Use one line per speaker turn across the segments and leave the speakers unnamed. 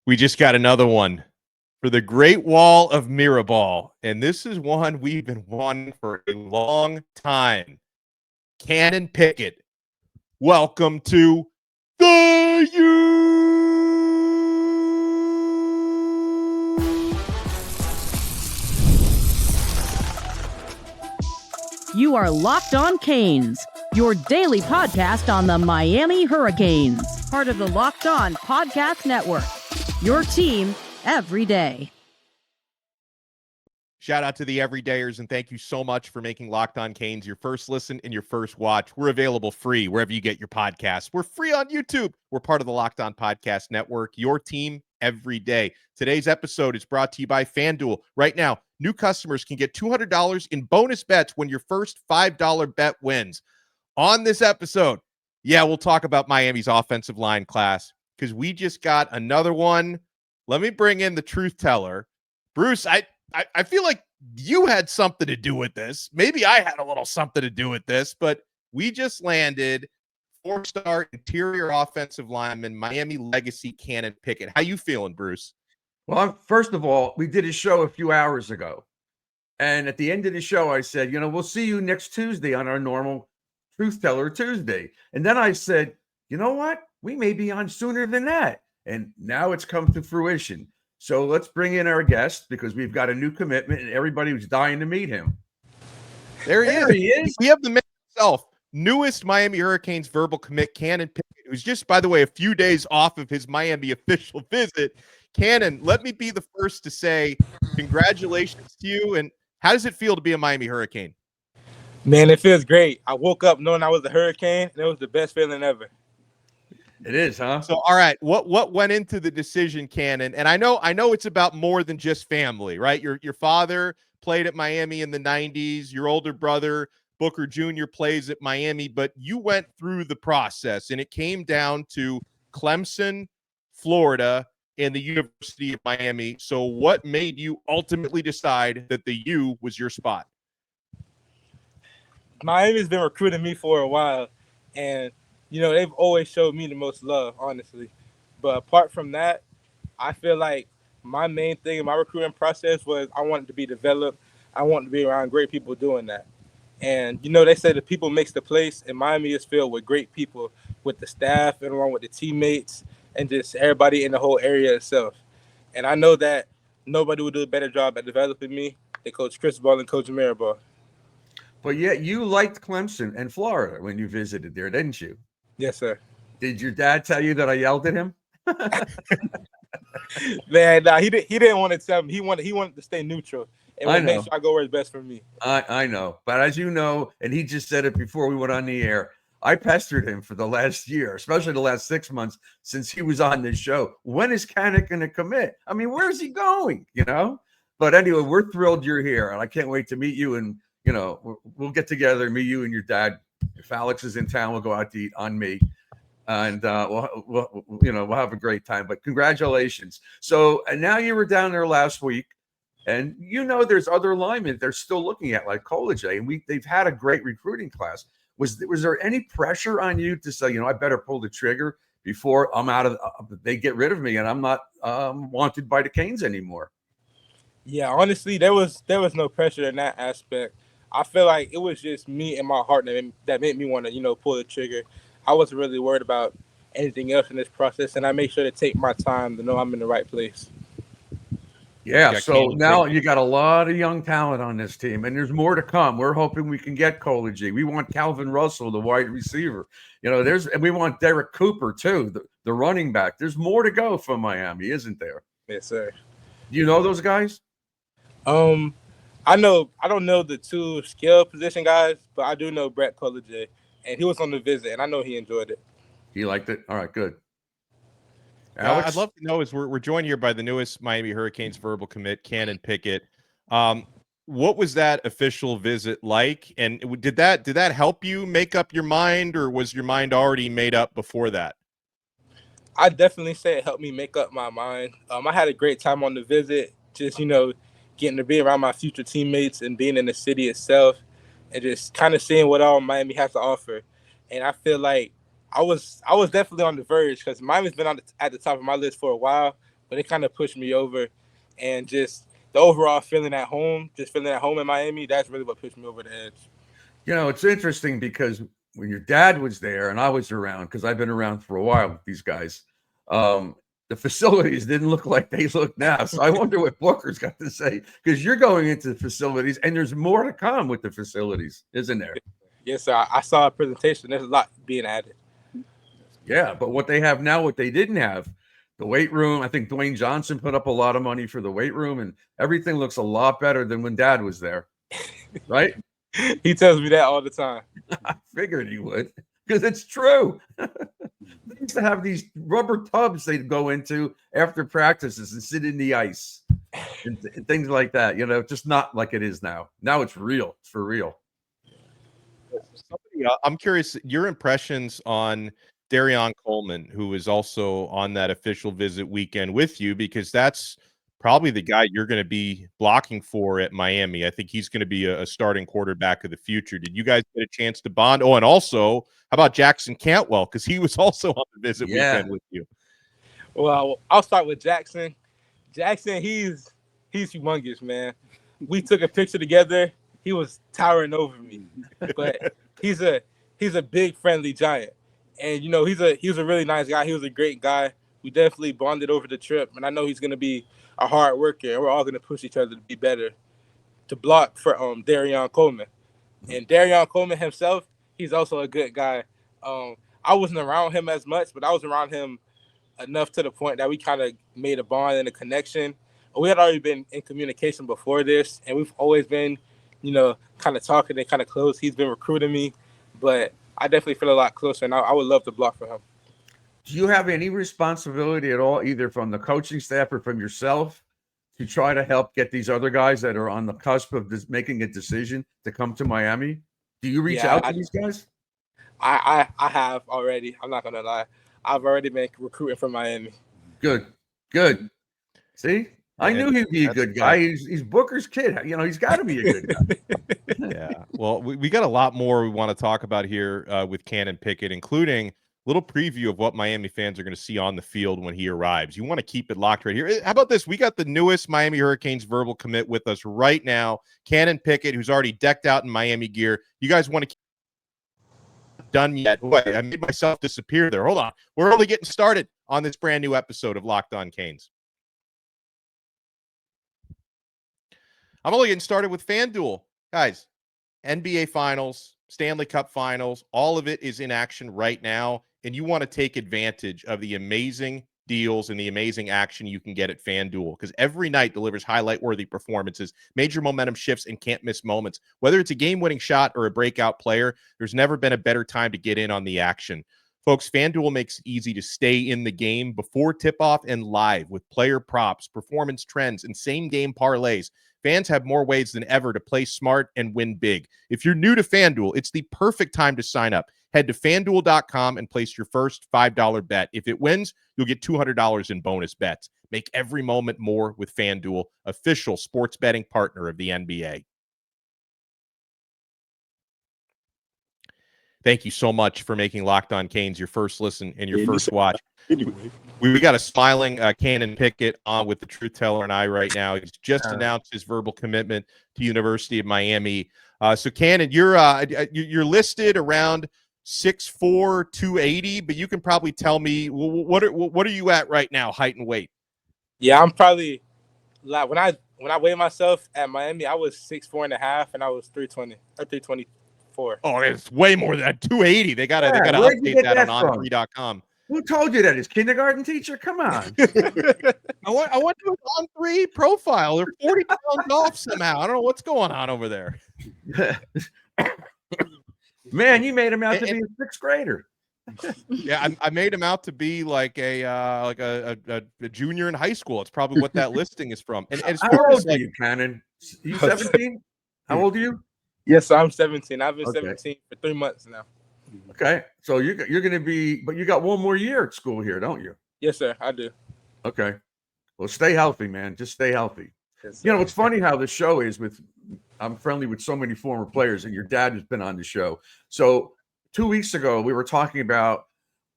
We just got another one for the Great Wall of Mirabal, and this is one we've been wanting for a long time. Canon Pickett, welcome to the U.
You are Locked On Canes, your daily podcast on the Miami Hurricanes, part of the Locked On Podcast Network, your team every day.
Shout out to the everydayers, and thank you so much for making Locked On Canes your first listen and your first watch. We're available free wherever you get your podcasts. We're free on YouTube. We're part of the Locked On Podcast Network, your team every day. Today's episode is brought to you by FanDuel. Right now, new customers can get $200 in bonus bets when your first $5 bet wins. On this episode, we'll talk about Miami's offensive line class because we just got another one. Let me bring in the truth teller. Bruce, I feel like you had something to do with this. Maybe I had a little something to do with this, but we just landed 4-star interior offensive lineman, Miami legacy Canon Pickett. How you feeling, Bruce?
Well, first of all, we did a show a few hours ago. And at the end of the show, I said, we'll see you next Tuesday on our normal Truth Teller Tuesday. And then I said, you know what? We may be on sooner than that. And now it's come to fruition. So let's bring in our guest because we've got a new commitment and everybody was dying to meet him.
There he is. We have the man himself, newest Miami Hurricanes verbal commit, Canon Pickett, who's just, by the way, a few days off of his Miami official visit. Canon, let me be the first to say congratulations to you. And how does it feel to be a Miami Hurricane?
Man, it feels great. I woke up knowing I was a Hurricane, and it was the best feeling ever.
It is, huh?
So, all right, what went into the decision, Canon? And I know it's about more than just family, right? Your father played at Miami in the 90s. Your older brother, Booker Jr., plays at Miami. But you went through the process, and it came down to Clemson, Florida, and the University of Miami. So what made you ultimately decide that the U was your spot?
Miami's been recruiting me for a while, and they've always showed me the most love, honestly. But apart from that, I feel like my main thing in my recruiting process was I wanted to be developed. I wanted to be around great people doing that. And, they say the people makes the place, and Miami is filled with great people, with the staff and along with the teammates and just everybody in the whole area itself. And I know that nobody would do a better job at developing me than Coach Cristobal and Coach Mirabal.
But yet you liked Clemson and Florida when you visited there, didn't you?
Yes, sir.
Did your dad tell you that I yelled at him?
Man, nah, he didn't want to tell me. He wanted to stay neutral and make sure I go where it's best for me.
I know. But as you know, and he just said it before we went on the air, I pestered him for the last year, especially the last 6 months since he was on this show. When is Canon going to commit? I mean, where's he going? But anyway, we're thrilled you're here, and I can't wait to meet you. And we'll get together, meet you and your dad. If Alex is in town, we'll go out to eat on me, and we'll have a great time. But congratulations! So, and now you were down there last week, and there's other linemen they're still looking at, like Collegiate, and they've had a great recruiting class. Was there any pressure on you to say, I better pull the trigger before I'm out of they get rid of me and I'm not wanted by the Canes anymore?
Yeah, honestly, there was no pressure in that aspect. I feel like it was just me and my heart that made me want to, pull the trigger. I wasn't really worried about anything else in this process, and I make sure to take my time to know I'm in the right place.
Yeah, so now you got a lot of young talent on this team, and there's more to come. We're hoping we can get Collegiate. We want Calvin Russell, the wide receiver. And we want Derek Cooper too, the running back. There's more to go for Miami, isn't there?
Yes, sir.
Do you know those guys?
I don't know the two skill position guys, but I do know Brett Collegiate, and he was on the visit, and I know he enjoyed it.
He liked it? All right, good.
Alex? I'd love to know, as we're joined here by the newest Miami Hurricanes verbal commit, Canon Pickett. What was that official visit like? And did that help you make up your mind, or was your mind already made up before that?
I definitely say it helped me make up my mind. I had a great time on the visit, just, getting to be around my future teammates and being in the city itself and just kind of seeing what all Miami has to offer. And I feel like I was definitely on the verge because Miami's been at the top of my list for a while, but it kind of pushed me over, and just the overall feeling at home, just feeling at home in Miami, that's really what pushed me over the edge.
You know, it's interesting because when your dad was there and I was around, because I've been around for a while with these guys, the facilities didn't look like they look now. So I wonder what Booker's got to say, because you're going into the facilities and there's more to come with the facilities, isn't there?
Yes, sir. I saw a presentation. There's a lot being added.
Yeah, but what they have now, what they didn't have, the weight room, I think Dwayne Johnson put up a lot of money for the weight room, and everything looks a lot better than when Dad was there, right?
He tells me that all the time.
I figured he would, because it's true. They used to have these rubber tubs they'd go into after practices and sit in the ice and things like that, you know, just not like it is now. Now it's real. It's for real.
I'm curious, your impressions on Darion Coleman, who is also on that official visit weekend with you, because that's probably the guy you're going to be blocking for at Miami. I think he's going to be a starting quarterback of the future. Did you guys get a chance to bond? Oh, and also, how about Jackson Cantwell? Because he was also on the visit weekend with you.
Well, I'll start with Jackson. Jackson, he's humongous, man. We took a picture together. He was towering over me, but he's a big friendly giant, and you know he was a really nice guy. He was a great guy. We definitely bonded over the trip, and I know he's gonna be a hard worker, and we're all gonna push each other to be better, to block for Darion Coleman. And Darion Coleman himself, he's also a good guy. I wasn't around him as much, but I was around him enough to the point that we kind of made a bond and a connection. We had already been in communication before this, and we've always been, you know, kind of talking and kind of close. He's been recruiting me, but I definitely feel a lot closer, and I would love to block for him.
Do you have any responsibility at all, either from the coaching staff or from yourself, to try to help get these other guys that are on the cusp of just making a decision to come to Miami? Do you reach out to these guys?
I have already. I'm not gonna lie. I've already been recruiting for Miami.
Good. See, I knew he'd be a good guy. He's Booker's kid. You know, he's got to be a good guy.
Yeah. Well, we got a lot more we want to talk about here with Canon Pickett, including a little preview of what Miami fans are going to see on the field when he arrives. You want to keep it locked right here. How about this? We got the newest Miami Hurricanes verbal commit with us right now. Canon Pickett, who's already decked out in Miami gear. You guys want to keep done yet? Wait, I made myself disappear there. Hold on. We're only getting started on this brand new episode of Locked On Canes. I'm only getting started with FanDuel. Guys, NBA Finals, Stanley Cup Finals, all of it is in action right now, and you want to take advantage of the amazing deals and the amazing action you can get at FanDuel, because every night delivers highlight-worthy performances, major momentum shifts, and can't-miss moments. Whether it's a game-winning shot or a breakout player, there's never been a better time to get in on the action. Folks, FanDuel makes it easy to stay in the game before tip-off and live with player props, performance trends, and same-game parlays. Fans have more ways than ever to play smart and win big. If you're new to FanDuel, it's the perfect time to sign up. Head to FanDuel.com and place your first $5 bet. If it wins, you'll get $200 in bonus bets. Make every moment more with FanDuel, official sports betting partner of the NBA. Thank you so much for making Locked On Canes your first listen and your first watch.
Anyway.
We got a smiling Canon Pickett on with the truth teller and I right now. He's just announced his verbal commitment to University of Miami. So Canon, you're listed around 6'4", 280, but you can probably tell me what are you at right now, height and weight?
Yeah, I'm probably like when I weighed myself at Miami, I was 6'4.5", and I was 320 or 324.
Oh, it's way more than that. 280. They gotta update that on on3.com.
Who told you that? His kindergarten teacher? Come on.
I want to an on3 profile. They're 40 pounds off somehow. I don't know what's going on over there.
Man, you made him out to be a sixth grader.
Yeah, I made him out to be like a junior in high school. It's probably what that listing is from. And as
How
far
old
as
are you, Canon? You 17? How old are you?
Yes, I'm 17. I've been 17 for 3 months now.
Okay, so you're going to be, but you got one more year at school here, don't you?
Yes, sir, I do.
Okay, well, stay healthy, man. Just stay healthy.
Yes,
you know, it's funny how the show is with. I'm friendly with so many former players, and your dad has been on the show. So 2 weeks ago, we were talking about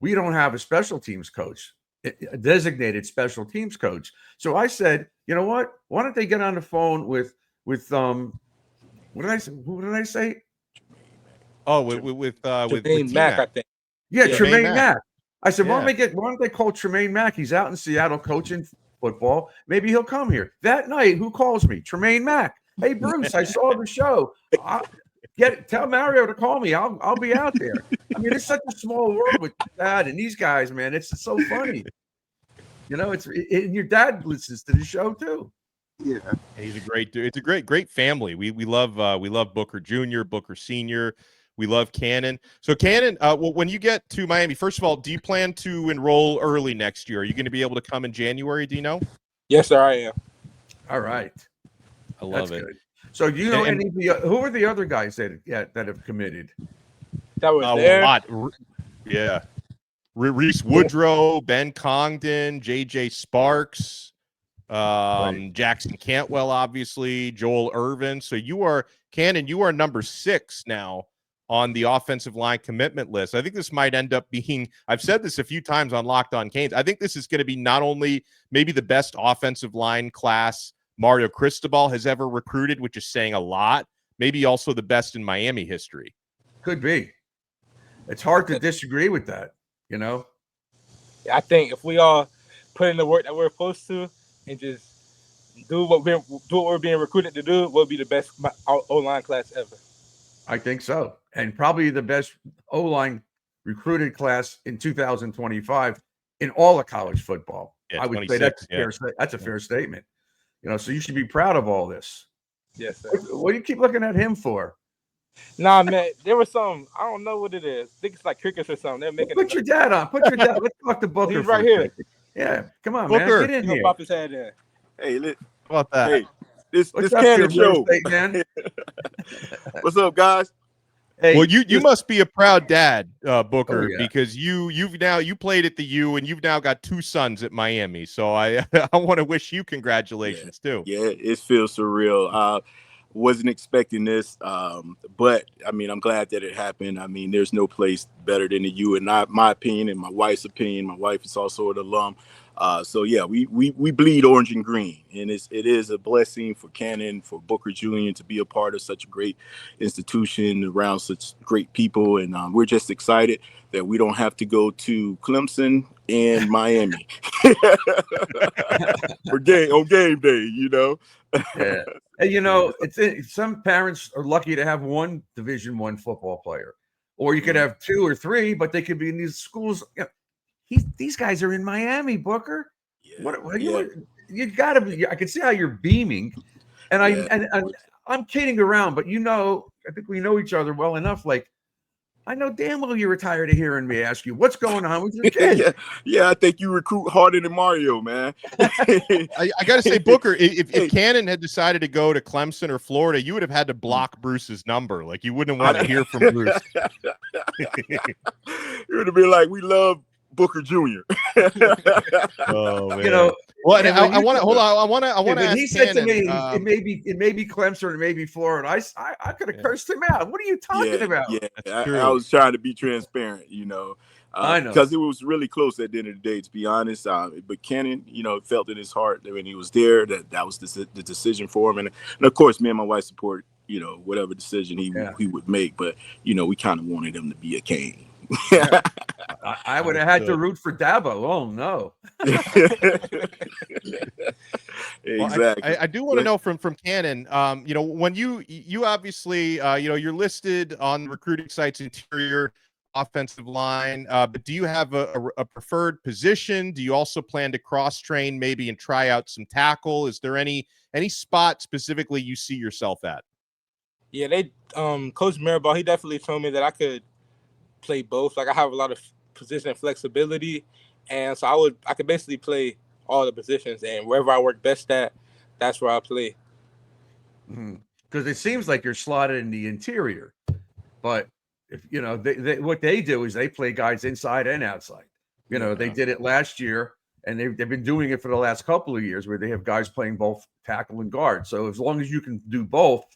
we don't have a special teams coach. a designated special teams coach. So I said, you know what? Why don't they get on the phone with what did I say? Who did I say?
Oh, with
Tremaine Mack, I
T-Mac.
think.
Yeah,
Yeah.
Tremaine Mack. I said,
Yeah.
why don't they call Tremaine Mack? He's out in Seattle coaching football. Maybe he'll come here. That night, who calls me? Tremaine Mack. Hey, Bruce, I saw the show. Tell Mario to call me. I'll be out there. I mean, it's such a small world with Dad and these guys, man. It's so funny. You know, and your dad listens to the show too.
Yeah.
He's a great dude. It's a great family. We love Booker Jr., Booker Sr. We love Cannon. So Cannon, well, when you get to Miami, first of all, do you plan to enroll early next year? Are you going to be able to come in January? Do you know?
Yes, sir, I am.
All right.
I love it.
Good. So do you know who are the other guys that have committed?
That was there.
A lot. Yeah. Rhys Woodrow, Ben Congdon, JJ Sparks,
Right.
Jackson Cantwell, obviously, Joel Ervin. So you are number 6 now on the offensive line commitment list. I think this might end up being, I've said this a few times on Locked On Canes, I think this is going to be not only maybe the best offensive line class Mario Cristobal has ever recruited, which is saying a lot, maybe also the best in Miami history.
Could be. It's hard to disagree with that, you know?
I think if we all put in the work that we're supposed to and just do what we're being recruited to do, we'll be the best O-line class ever.
I think so. And probably the best O-line recruited class in 2025 in all of college football.
Yeah,
I would say that's a fair statement. You know, so you should be proud of all this.
Yes, sir.
What do you keep looking at him for?
Nah, man, there was some, I don't know what it is. I think it's like crickets or something. They're making
Put your dad on. Let's talk to Booker.
He's right here.
Yeah, come on,
Booker.
man. Get in here.
Pop his head in.
Hey,
How about that?
hey, this
What's up,
Cannon
your real
show.
estate man?
What's up, guys?
Hey,
Well, you must be a proud dad, Booker,
Oh, yeah.
because you played at the U and you've now got 2 sons at Miami. So I want to wish you congratulations too.
Yeah, it feels surreal. Wasn't expecting this, but I mean, I'm glad that it happened. I mean, there's no place better than the U, in my opinion, and my wife's opinion. My wife is also an alum. So yeah, we bleed orange and green, and it is a blessing for Cannon, for Booker Jr. to be a part of such a great institution around such great people, and we're just excited that we don't have to go to Clemson and Miami for game day, you know.
Yeah. And you know, some parents are lucky to have one Division I football player, or you could have 2 or 3, but they could be in these schools. You know, these guys are in Miami, Booker.
Yeah.
You got to be. I can see how you're beaming, and I'm kidding around, but you know, I think we know each other well enough. Like, I know damn well you're tired of hearing me ask you what's going on with your kid.
Yeah, I think you recruit harder than Mario, man.
I got to say, Booker, if Cannon had decided to go to Clemson or Florida, you would have had to block Bruce's number. Like, you wouldn't want to hear from Bruce.
It would have been like, we love Booker Jr.
Oh man.
You know,
well, I want to hold on. I want to ask
he said
Cannon,
to me, it may be Clemson or it may be Florida. I could have cursed him out. What are you talking about?
Yeah, I was trying to be transparent, you know.
I know,
because it was really close at the end of the day, to be honest. But Cannon, you know, felt in his heart that when he was there, that was the decision for him. And of course, me and my wife support, you know, whatever decision he would make. But you know, we kind of wanted him to be a Cane.
I would have had to root for Dabo. Oh no.
Exactly.
Well, I do want to know from Cannon, you know, when you obviously, you know, you're listed on recruiting sites, interior offensive line, but do you have a preferred position? Do you also plan to cross train maybe and try out some tackle? Is there any spot specifically you see yourself at?
Yeah, Coach Mirabal, he definitely told me that I could play both. Like, I have a lot of position flexibility, and so I could basically play all the positions, and wherever I work best at, that's where I play.
Because it seems like you're slotted in the interior, but if you know, what they do is they play guys inside and outside. You know, they did it last year, and they've been doing it for the last couple of years, where they have guys playing both tackle and guard. So as long as you can do both,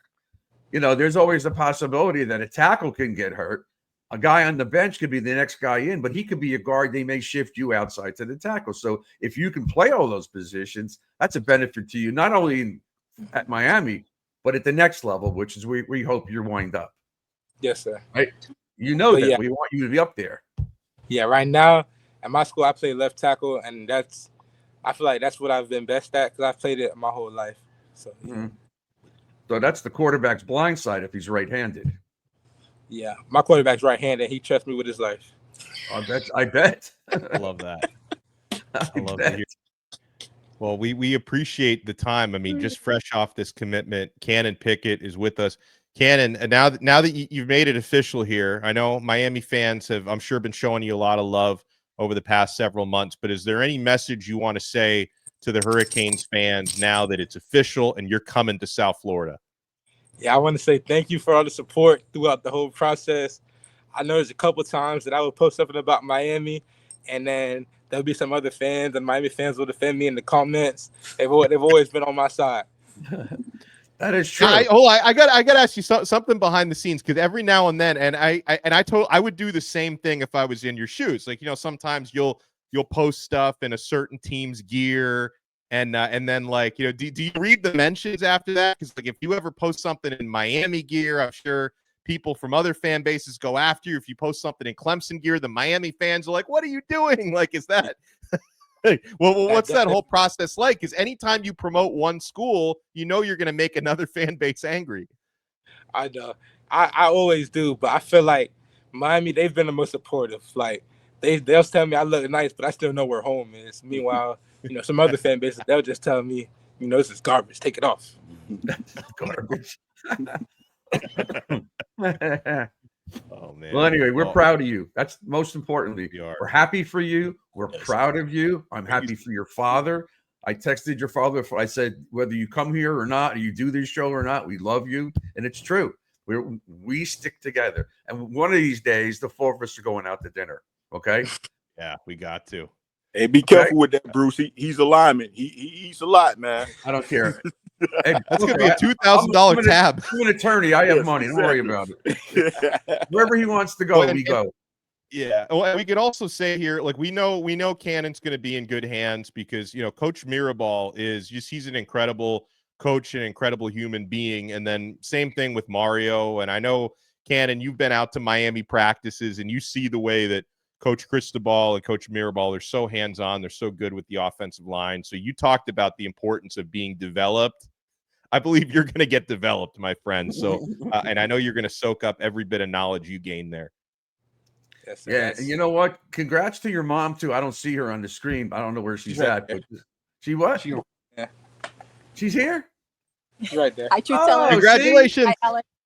you know, there's always a possibility that a tackle can get hurt. A guy on the bench could be the next guy in, but he could be a guard. They may shift you outside to the tackle. So if you can play all those positions, that's a benefit to you, not only at Miami, but at the next level, which is we hope you're wind up.
Yes, sir.
Right? You know
But
that.
yeah.
We want you to be up there.
Yeah, right now at my school, I play left tackle, and I feel like that's what I've been best at because I've played it my whole life. So, yeah.
So that's the quarterback's blind side if he's right-handed.
Yeah, my quarterback's right-handed. He trusts me with his life.
I bet.
I love that. I love to hear. Well, we appreciate the time. I mean, just fresh off this commitment, Canon Pickett is with us. Canon, now that you've made it official here, I know Miami fans have, I'm sure, been showing you a lot of love over the past several months, but is there any message you want to say to the Hurricanes fans now that it's official and you're coming to South Florida?
Yeah, I want to say thank you for all the support throughout the whole process. I know there's a couple times that I would post something about Miami, and then there'll be some other fans, and Miami fans will defend me in the comments. They've always been on my side.
That is true.
I got to ask you something behind the scenes, because every now and then, and I would do the same thing if I was in your shoes. Like, sometimes you'll post stuff in a certain team's gear. And then, like, do you read the mentions after that? Because, like, if you ever post something in Miami gear, I'm sure people from other fan bases go after you. If you post something in Clemson gear, the Miami fans are like, what are you doing? Like, is that well, what's that whole process like? Because anytime you promote one school, you're going to make another fan base angry.
I know. I always do, but I feel like Miami, they've been the most supportive. Like, they'll tell me I look nice, but I still know where home is. Meanwhile, some other fan bases, they'll just tell me, this is garbage. Take it off.
Garbage.
Oh, man.
Well, anyway, we're proud of you. That's most importantly. We're happy for you. We're proud of you. I'm happy for your father. I texted your father before. I said, whether you come here or not, or you do this show or not, we love you. And it's true. We stick together. And one of these days, the four of us are going out to dinner. Okay?
Yeah, we got to.
Hey, be careful with that, Bruce. He's a lineman. He eats a lot, man.
I don't care. Hey,
that's going to be a $2,000 tab.
I'm an attorney. I have money. Don't worry about it. Wherever he wants to go, we go.
Yeah. Well, we could also say here, like, we know Cannon's going to be in good hands because, Coach Mirabal he's an incredible coach, an incredible human being. And then same thing with Mario. And I know, Cannon, you've been out to Miami practices and you see the way that Coach Cristobal and Coach Mirabal are so hands-on. They're so good with the offensive line. So you talked about the importance of being developed. I believe you're going to get developed, my friend. So, and I know you're going to soak up every bit of knowledge you gain there.
Yes,
yeah, and you know what? Congrats to your mom, too. I don't see her on the screen. I don't know where she's at. But she what?
Yeah.
She's here?
She's right there.
I should tell her.
Congratulations.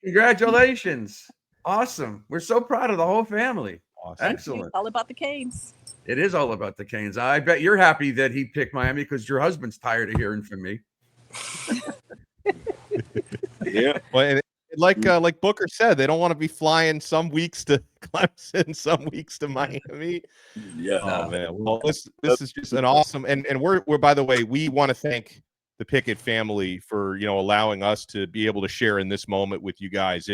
Congratulations. Awesome. We're so proud of the whole family.
Awesome.
Excellent.
It's all about the Canes.
It is all about the Canes. I bet you're happy that he picked Miami because your husband's tired of hearing from me.
Yeah.
Well, like Booker said, they don't want to be flying some weeks to Clemson, some weeks to Miami.
Yeah.
Oh man. Well, this is just an awesome, and we're by the way, we want to thank the Pickett family for allowing us to be able to share in this moment with you guys.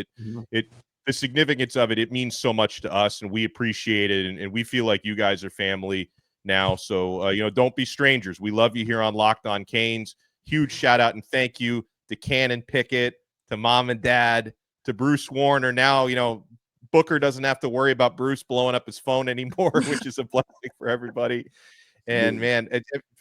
The significance of it means so much to us, and we appreciate it, and we feel like you guys are family now. So don't be strangers. We love you here on Locked On Canes. Huge shout out and thank you to Canon Pickett, to Mom and Dad, to Bruce Warner. Now, Booker doesn't have to worry about Bruce blowing up his phone anymore, which is a blessing for everybody. And man,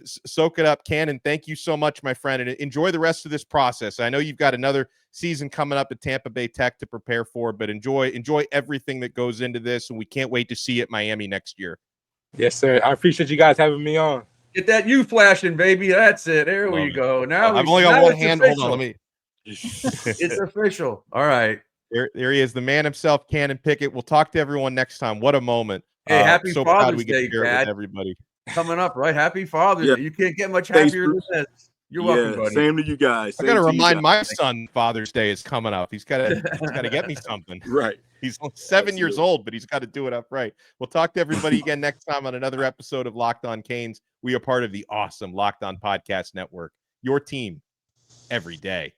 soak it up. Canon, thank you so much, my friend, and enjoy the rest of this process. I know you've got another season coming up at Tampa Bay Tech to prepare for, but enjoy everything that goes into this, and we can't wait to see you at Miami next year.
Yes, sir. I appreciate you guys having me on.
Get that you flashing, baby. That's it. There we go. Now
I've only got one hand. Hold on, let me.
It's official. All right.
There he is, the man himself, Canon Pickett. We'll talk to everyone next time. What a moment.
Hey, happy
so
Father's
proud we get
Day,
to share it
Dad.
with everybody.
Coming up, right? Happy Father's
Yeah.
Day. You can't get much happier than this. You're welcome, buddy.
Same to you guys.
I got to remind my son Father's Day is coming up. He's got to get me something.
Right.
He's 7 years old, but he's got to do it up right. We'll talk to everybody again next time on another episode of Locked On Canes. We are part of the awesome Locked On Podcast Network. Your team every day.